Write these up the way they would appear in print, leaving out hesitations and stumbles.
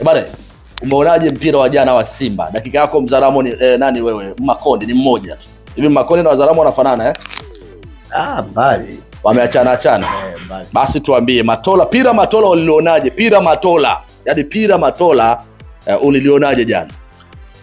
Bale, umeonaje mpira wa jana wa Simba? Dakika yako Mzaramo ni nani wewe? Makonde ni mmoja tu. Hivi Makonde na Wazaramo wanafanana Mbali. Wameachana. Basi tuambie Matola, Pira Matola ulilionaje? Pira Matola. Yaani Pira Matola ulilionaje jana?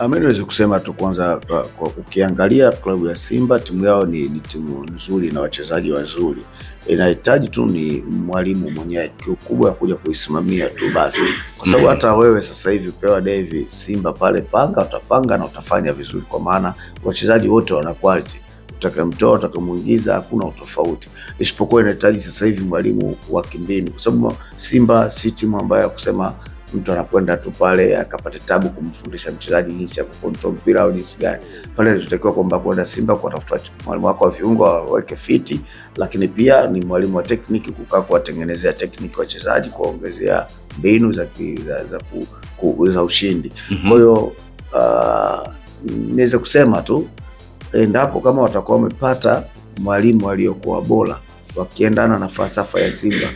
Mimi naweza kusema tu kwanza kwa ukiangalia klabu ya Simba timu yao ni timu nzuri na wachezaji wazuri. Inahitaji tu ni mwalimu mwenye kikubwa ya kuja kuisimamia tu basi. Kwa sababu hata wewe sasa hivi upewa David Simba pale panga utapanga na utafanya vizuri kwa maana wachezaji wote wana quality. Utakamtoa utakamuingiza hakuna utofauti. Isipokuwa inahitaji sasa hivi mwalimu wa kimbinu kwa sababu Simba si timu ambayo kusema mtu anakwenda tu pale akapata tabu kumfundisha mchezaji jinsi ya kucontrol mpira au jinsi gani. Pale tutakiwa kwamba kwenda Simba kwa tafuta mwalimu wako wa viungo waweke fiti, lakini pia ni mwalimu wa tekniki kukaa kuwatengenezea tekniki wachezaji, kuongezea mbinu za ushindi. Kwa hiyo niweza kusema tu endapo kama watakuwa wamepata mwalimu aliyokuwa bora wakiendana na falsafa ya Simba,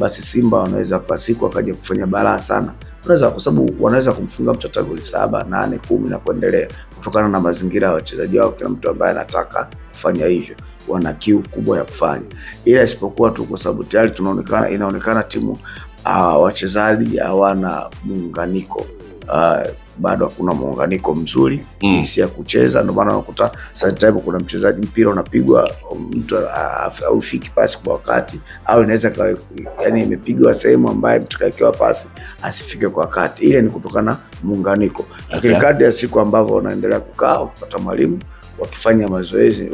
basi Simba wanaweza kwa siku wakaja kufanya balaa sana. Unaweza kwa sababu wanaweza kumfunga mtu hata goli 7, 8, 10 na kuendelea kutokana na mazingira ya wachezaji wao. Kila mtu ambaye anataka kufanya hivyo wana kiu kubwa ya kufanya. Ila isipokuwa tu kwa sababu tayari inaonekana timu wachezaji hawana muunganiko. Bado hakuna muunganiko mzuri jinsi ya kucheza. Ndio maana unakuta sometimes kuna mchezaji mpira unapigwa mtu haufiki pasi kwa wakati, au inaweza yani imepigwa sehemu ambayo mtu kaekewa pasi asifike kwa wakati. Ile ni kutokana na muunganiko. Lakini kadri ya siku ambavyo wanaendelea kukaa kupata mwalimu wakifanya mazoezi,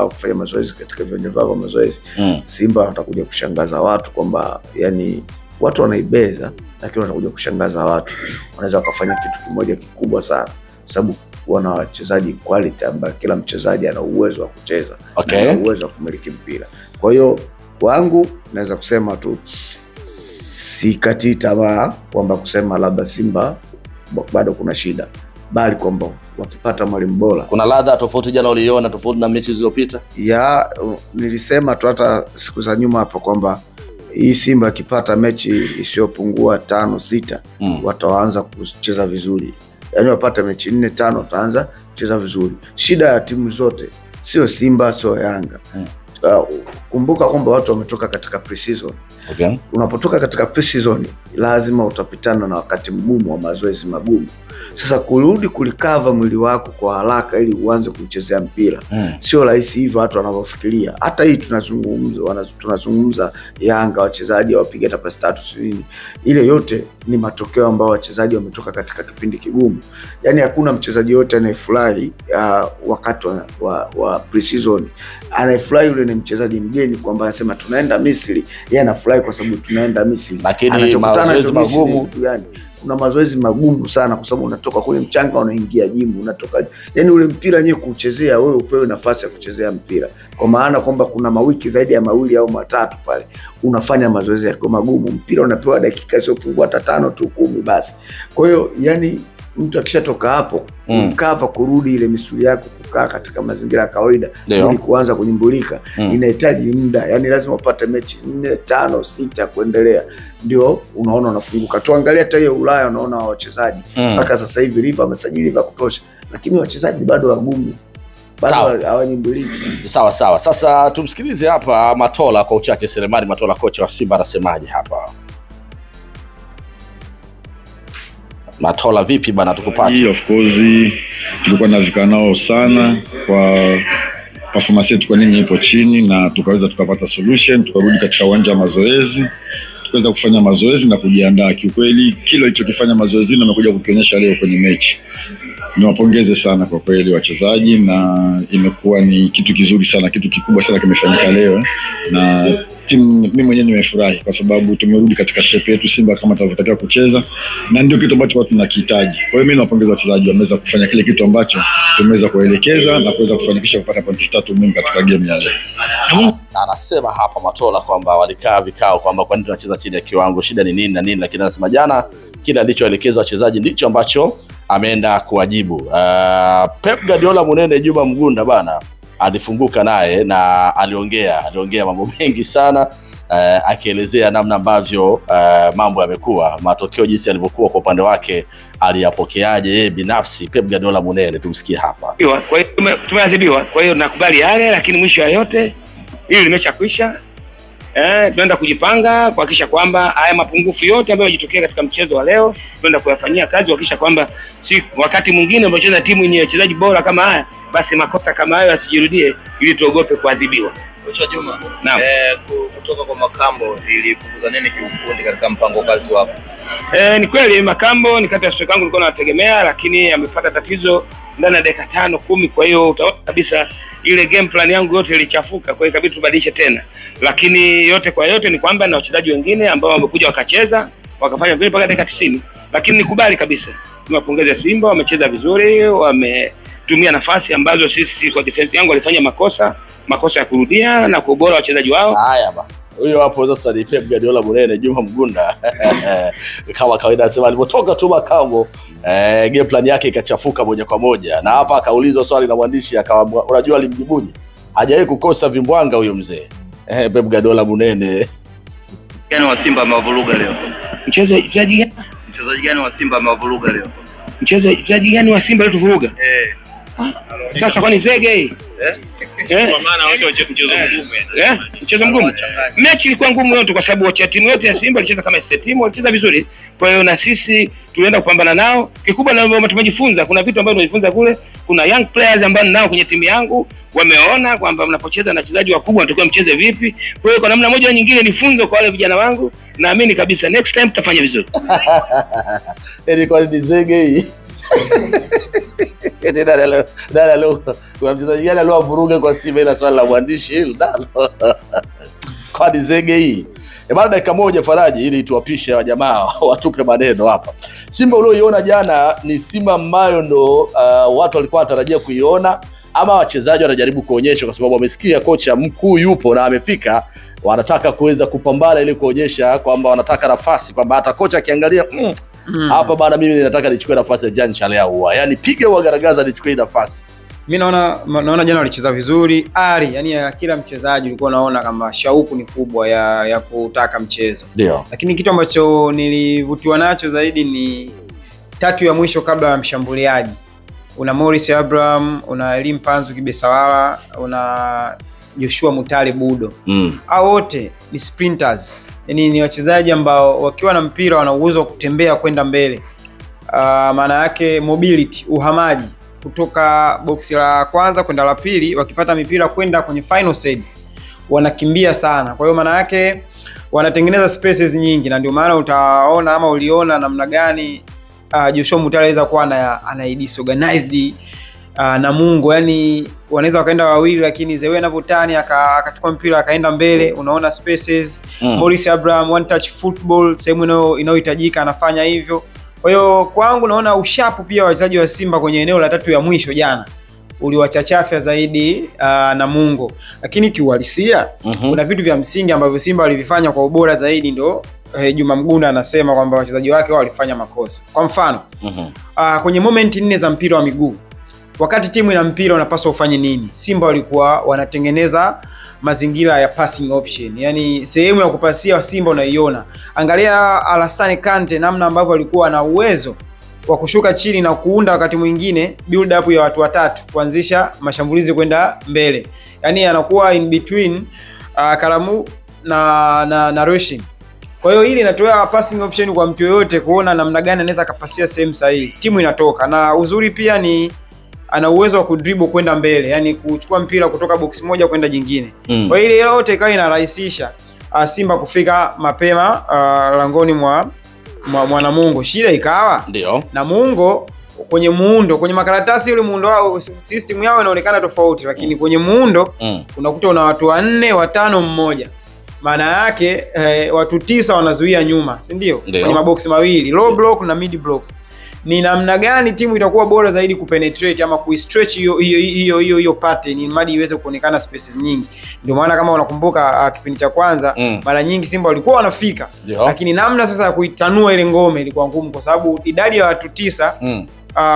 kufanya mazoezi katika viwanja vyao mazoezi, Simba watakuja kushangaza watu kwamba yani watu wanaibeza, lakini wanakuja kushangaza watu. Wanaweza wakafanya kitu kimoja kikubwa sana sababu wana wachezaji quality ambao kila mchezaji ana uwezo wa kucheza, ana uwezo wa kumiliki mpira. Kwa hiyo wangu naweza kusema tu sikati tamaa kwamba kusema labda Simba bado kuna shida, bali kwamba wakipata mwalimu bora. Kuna ladha tofauti jana uliona tofauti na mechi zilizopita? Nilisema tu hata siku za nyuma hapo kwamba hii Simba akipata mechi isiyopungua 5, 6 wataanza kucheza vizuri. Yaani wapata mechi 4, 5 wataanza kucheza vizuri. Shida ya timu zote sio Simba sio Yanga. Kumbuka kwamba watu wametoka katika pre-season. Unapotoka katika pre-season lazima utapitana na wakati mgumu wa mazoezi magumu. Sasa kurudi kulikava mwili wako kwa haraka ili uanze kuchezea mpira sio rahisi hivyo watu wanavyofikiria. Hata hii tunazungumza Yanga wachezaji wapiga hata pasi 3 ile yote ni matokeo ambayo wachezaji wametoka katika kipindi kigumu. Yaani hakuna mchezaji yote anayefurahi wakati wa pre-season. Anayefurahi yule ni mchezaji mgeni kwamba anasema tunaenda Misri, yeye anafurahi kwa sababu tunaenda Misri. Lakini mazoezi magumu yani kuna mazoezi magumu sana kwa sababu unatoka kule mchanga unaingia jimu, unatoka yani ule mpira wenyewe kuchezea wewe upewe nafasi ya kuchezea mpira. Kwa maana kwamba kuna mawiki zaidi ya 2 au 3 pale unafanya mazoezi yako magumu, mpira unapewa dakika sio pungua hata 5 tu 10 basi. Kwa hiyo yani mtu akishatoka hapo ukava kurudi ile misuli yako kukaa katika mazingira ya kawaida ili kuanza kunyumbulika inahitaji muda. Yani lazima upate mechi 4, 5, 6 kuendelea ndio unaona unafunguka. Tuangalia hata hiyo Ulaya unaona wachezaji mpaka sasa hivi Liverpool amesajili vya kutosha, lakini wachezaji bado wagumu, bado hawanyumbuliki. Sawa. Sasa tumsikilize hapa Matola kwa uchache. Selemani Matola, kocha wa Simba, anasemaje hapa? Matola vipi bana, tukupate? Of course tulikuwa tunazika nao sana kwa performance yetu kwa nini ipo chini, na tukaweza tukapata solution, tukarudi katika uwanja wa mazoezi, tukaweza kufanya mazoezi na kujiandaa. Kiukweli kile alichokifanya mazoezi na amekuja kukionyesha leo kwenye mechi. Niwapongeze sana kwa kweli wachezaji, na imekuwa ni kitu kizuri sana, kitu kikubwa sana kimefanyika leo, na timu mimi mwenyewe nimefurahi kwa sababu tumerudi katika shape yetu Simba kama tunavyotakiwa kucheza, na ndio kitu ambacho watu tunakihitaji. Kwa hiyo mimi nawapongeza wachezaji, wameweza kufanya kile kitu ambacho tumeweza kuelekeza na kuweza kufanikisha kupata pointi 3 muhimu katika game ya leo. Anasema hapa Matola kwamba walikaa vikao kwamba kwa nini tunacheza chini ya kiwango, shida ni nini na nini, lakini anasema jana kile alichoelekeza wachezaji ndicho ambacho ameenda kuwajibu. Pep Guardiola Munene Juma Mgunda bana alifunguka naye na aliongea mambo mengi sana. akielezea namna ambavyo mambo yamekuwa, matokeo jinsi yalivyokuwa kwa upande wake, aliyapokeaje yeye binafsi Pep Guardiola Munene. Tumsikie hapa. Kwa hiyo tumeadhibiwa, kwa hiyo nakubali yale, lakini mwisho ya yote hili limeshakwisha. Tunaenda kujipanga kuhakikisha kwamba haya mapungufu yote ambayo yajitokea katika mchezo wa leo tunaenda kuyafanyia kazi, kuhakikisha kwamba si wakati mwingine unapocheza timu yenye wachezaji bora kama haya, basi makosa kama hayo yasijirudie, ili tuogope kuadhibiwa. Kocha Juma, kutoka kwa Makambo ilipunguza nini kiufundi katika mpango kazi wako? Ni kweli Makambo ni kati ya striker wangu nilikuwa nategemea, lakini amepata tatizo ndani ya dakika 5-10, kwa hiyo utaona kabisa ile game plan yangu yote ilichafuka, kwa hiyo ikabidi tubadilishe tena. Lakini yote kwa yote ni kwamba na wachezaji wengine ambao wamekuja wakacheza wakafanya vile mpaka dakika 90, lakini nikubali kabisa, niwapongeze Simba, wamecheza vizuri, wametumia nafasi ambazo sisi kwa defense yangu walifanya makosa ya kurudia na kwa ubora wa wachezaji wao. Haya ba, huyo hapo sasa ni Pep Guardiola Munene, Juma Mgunda. Kama kawaida anasema alipotoka tu Makambo, game plan yake ikachafuka moja kwa moja, na hapa akaulizwa swali na mwandishi akawa, unajua alimjibuje? Hajawahi kukosa vimbwanga huyo mzee. Pep Guardiola Munene. Gani wa Simba amewavuruga leo? Mchezaji gani wa Simba amewavuruga leo? Mchezaji gani wa Simba alituvuruga? Sasa kwani Zege Kwa maana wote mchezo mgumu. Mchezo mgumu. Mechi ilikuwa ngumu yote kwa sababu wote timu yote ya Simba ilicheza kama timu, walicheza vizuri. Kwa hiyo na sisi tulienda kupambana nao. Kikubwa na ambao tumejifunza, kuna vitu ambavyo tumejifunza kule. Kuna young players ambao nao kwenye timu yangu wameona kwamba mnapocheza na wachezaji wakubwa natakiwa mcheze vipi. Kwa hiyo kwa namna moja au nyingine ni funzo kwa wale vijana wangu, naamini kabisa next time tutafanya vizuri. Ilikuwa ni Zege hii. Dada kuna mchezaji gani aliyovuruga kwa Simba, ila swali la mwandishi hili dalo. Kwa Zege hii. Baada dakika moja Faraji, ili tuwapishe wa jamaa watupe maneno hapa. Simba ulioiona jana ni Simba ambayo ndo watu walikuwa wanatarajia kuiona, ama wachezaji wanajaribu kuonyesha kwa sababu wamesikia kocha mkuu yupo na amefika, wanataka kuweza kupambana ili kuonyesha kwamba wanataka nafasi, kwamba hata kocha akiangalia hapa bana, mimi ninataka nichukue nafasi ya Jean Charles Ahoua, yani piga ugaragaza nichukue nafasi. Mimi naona jana walicheza vizuri, yani ya kila mchezaji ulikuwa unaona kama shauku ni kubwa ya kutaka mchezo. Ndio. Lakini kitu ambacho nilivutiwa nacho zaidi ni tatu ya mwisho kabla ya mshambuliaji. Una Morris Abraham, una Elim Panzu Kibesawala, una Joshua Mutale Budo. Hao wote ni sprinters. Yaani ni wachezaji ambao wakiwa na mpira wana uwezo wa kutembea kwenda mbele. Maana yake mobility, uhamaji kutoka boksi la kwanza kwenda la pili, wakipata mipira kwenda kwenye final third wanakimbia sana. Kwa hiyo maana yake wanatengeneza spaces nyingi, na ndio maana utaona ama uliona namna gani Joshua Mutale anaweza kuwa ana disorganized na Mungu, yani wanaweza wakaenda wawili lakini Zewe anavotani akachukua mpira akaenda mbele, unaona spaces. Morris Abraham one touch football, sehemu inayohitajika anafanya hivyo. Kwa hiyo kwangu naona ushapu pia wachezaji wa Simba kwenye eneo la tatu ya mwisho jana uliwachachafya zaidi na Mungu. Lakini kiuhalisia kuna vitu vya msingi ambavyo Simba walivifanya kwa ubora zaidi, ndo Juma Mgunda anasema kwamba wachezaji wake walifanya makosa. Kwa mfano kwenye moment 4 za mpira wa miguu, wakati timu ina mpira unapaswa ufanye nini? Simba walikuwa wanatengeneza mazingira ya passing option, yani sehemu ya kupasia Simba unaiona. Angalia Alassane Kante namna ambavyo alikuwa na uwezo wa kushuka chini na kuunda wakati mwingine build up ya watu watatu kuanzisha mashambulizi kwenda mbele, yani anakuwa in between Karamu na Roshin. Kwa hiyo hili inatoa passing option kwa mtu yoyote kuona namna gani anaweza kapasia sehemu sahihi, timu inatoka. Na uzuri pia ni ana uwezo wa kudribble kwenda mbele, yani kuchukua mpira kutoka box moja kwenda jingine. Kwa hiyo ile yote ikawa inarahisisha Simba kufika mapema langoni mwa Namungo. Shida ikawa ndio Namungo kwenye muundo, kwenye makaratasi yule muundo wao, system yao inaonekana tofauti, lakini kwenye muundo unakuta una watu 4, 5, mmoja. Maana yake watu 9 wanazuia nyuma, si ndio? Kwenye maboksi mawili, low block na mid block. Ni namna gani timu itakuwa bora zaidi kupenetrate ama kuistretch hiyo pattern ili iweze kuonekana spaces nyingi. Ndio maana kama unakumbuka kipindi cha kwanza mara nyingi Simba walikuwa wanafika, lakini namna sasa ya kuitanua ile ngome ilikuwa ngumu kwa sababu idadi ya watu 9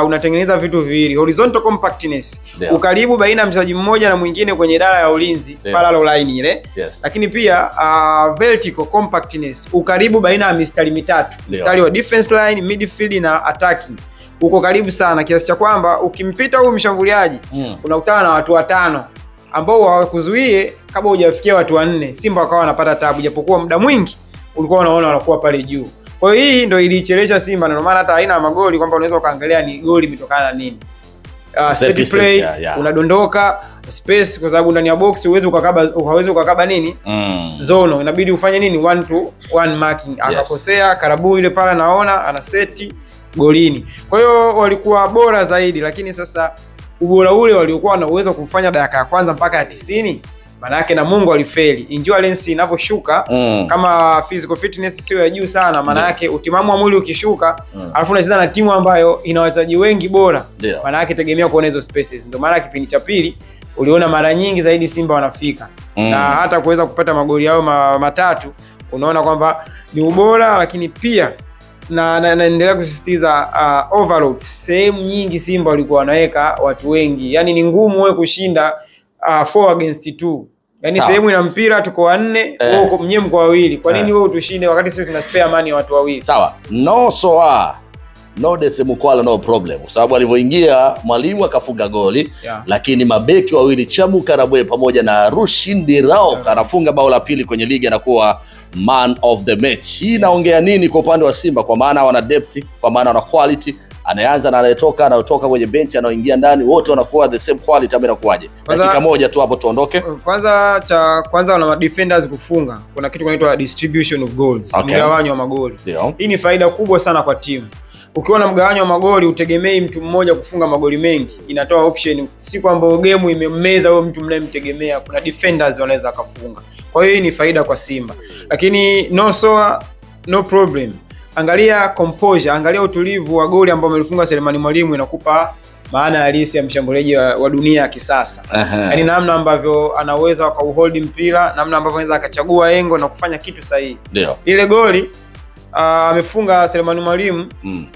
unatengeneza vitu viwili, horizontal compactness, ukaribu baina ya mchezaji mmoja na mwingine kwenye idara ya ulinzi, parallel line ile. Lakini pia vertical compactness, ukaribu baina ya mistari mitatu, mstari wa defense line, midfield na attacking. Uko karibu sana kiasi cha kwamba ukimpita huyu mshambuliaji unakutana na watu watano ambao hawakuzuie kabla hujafikia watu wanne. Simba wakawa wanapata tabu, japokuwa muda mwingi ulikuwa unaona wanakuwa pale juu. Kwa hiyo hii ndio ilichelesha Simba, na maana hata aina ya magoli kwamba unaweza ukaangalia ni goli imetokana na nini. Set play, unadondoka space, kwa sababu ndani ya box huwezi ukakaba nini zone, inabidi ufanye nini 1-to-1 marking. Akakosea Karabu ile pale, naona ana seti golini. Kwa hiyo walikuwa bora zaidi, lakini sasa ubora ule waliokuwa na uwezo kufanya dakika ya kwanza mpaka ya 90, maana yake na Mungu alifeli. Endurance inaposhuka kama physical fitness sio ya juu sana, maana yake utimamu wa mwili ukishuka, alafu unacheza na timu ambayo ina wachezaji wengi bora, maana yake tegemea kuona hizo spaces. Ndio maana kipindi cha pili uliona mara nyingi zaidi Simba wanafika na hata kuweza kupata magoli yao matatu. Unaona kwamba ni ubora, lakini pia naendelea kusisitiza overload. Sehemu nyingi Simba walikuwa wanaweka watu wengi, yani ni ngumu wewe kushinda 4 against 2. Yani sehemu ina mpira tuko wanne, wewe mnyewe mko wawili. Kwa nini wewe utushinde wakati sisi tuna spare money ya watu wawili? Sawa. No Dese Mukwala no problem. Kwa sababu alivyoingia mwalimu akafunga goli, lakini mabeki wawili Chamu Karabwe pamoja na Rushindi Rao anafunga bao la pili kwenye ligi, anakuwa man of the match. Hii inaongea nini kwa upande wa Simba? Kwa maana wana depth, kwa maana wana quality. Anaanza na anatoka kwenye bench, anaoingia ndani, wote wanakuwa the same quality. Amena kuaje? Dakika moja tu hapo tuondoke. Kwanza wana defenders kufunga. Kuna kitu kinaitwa distribution of goals, mgawanyo wa magoli. Hii ni faida kubwa sana kwa timu. Ukiwa na mgawanyo wa magoli, utegemei mtu mmoja kufunga magoli mengi. Inatoa option, si kwamba game imemmeza huyo mtu mnayemtegemea, kuna defenders wanaweza kufunga. Kwa hiyo hii ni faida kwa Simba. Lakini no problem. Angalia composure, angalia utulivu wa goli ambao amelifunga Selemani Mwalimu, inakupa maana halisi ya mshambuliaji wa dunia ya kisasa. Yaani namna ambavyo anaweza akauhold mpira, namna ambavyo anaweza akachagua engo na kufanya kitu sahihi. Ile goli amefunga Selemani Mwalimu,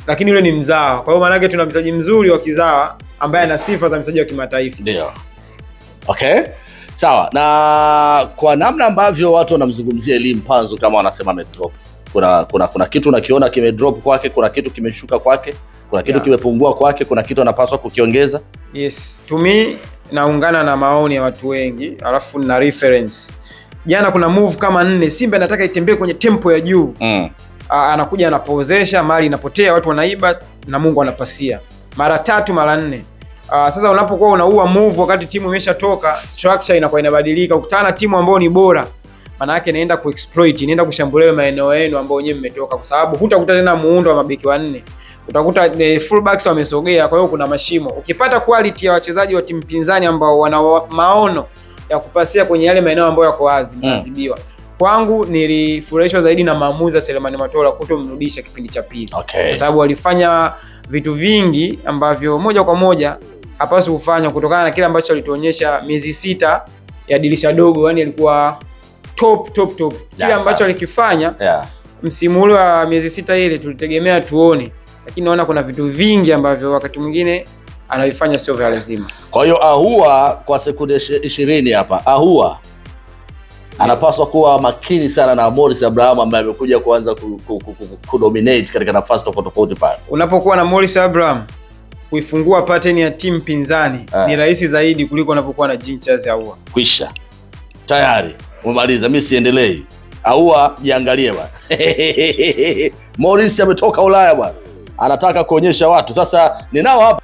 lakini yule ni mzawa. Kwa hiyo maana yake tuna mchezaji mzuri wa kizawa ambaye ana sifa za mchezaji wa kimataifa. Okay. Sawa. Na kwa namna ambavyo watu wanamzungumzia Elie Mpanzu kama wanasema amedrop. Kuna kitu unakiona kimedrop kwake, kuna kitu kimeshuka kwake, kuna kitu kimepungua kwake, kuna kitu anapaswa kukiongeza. Yes, to me naungana na maoni ya watu wengi, alafu na reference. Jana kuna move kama 4, Simba anataka itembee kwenye tempo ya juu. Anakuja anapozesha, mali inapotea, watu wanaiba na Mungu anapasia. Mara 3 mara 4. Sasa unapokuwa unaua move wakati timu imeshatoka, structure inakuwa inabadilika. Ukutana na timu ambayo ni bora, maana yake inaenda kuexploit, inaenda kushambulia maeneo yenu ambao wenyewe mmetoka, kwa sababu hutakuta tena muundo wa mabeki wanne. Utakuta fullbacks wamesogea, kwa hiyo kuna mashimo. Ukipata quality ya wachezaji wa timu pinzani ambao wana maono ya kupasia kwenye yale maeneo ambayo yako wazi, mnazibiwa. Kwangu nilifurahishwa zaidi na maamuzi ya Selemani Matola kutomrudisha kipindi cha pili. Kwa sababu walifanya vitu vingi ambavyo moja kwa moja hapaswi kufanya, kutokana na kile ambacho alituonyesha miezi 6 ya dirisha dogo. Yani alikuwa top. Kile ambacho alikifanya msimu ule wa miezi 6 ile tulitegemea tuone, lakini naona kuna vitu vingi ambavyo wakati mwingine anavifanya sio vya lazima. Kwa hiyo Ahua kwa sekunde 20 hapa, Ahua anapaswa kuwa makini sana na Morris Abraham ambaye amekuja kuanza kudominate katika nafasi tofauti pale. Unapokuwa na Morris Abraham, kuifungua pattern ya timu pinzani ni rahisi zaidi kuliko unapokuwa na Jean Charles Ahua. Kwisha. Tayari. Umemaliza, mimi siendelei. Ahua jiangalie bwana. Morris ametoka Ulaya bwana. Anataka kuonyesha watu. Sasa ninao hapa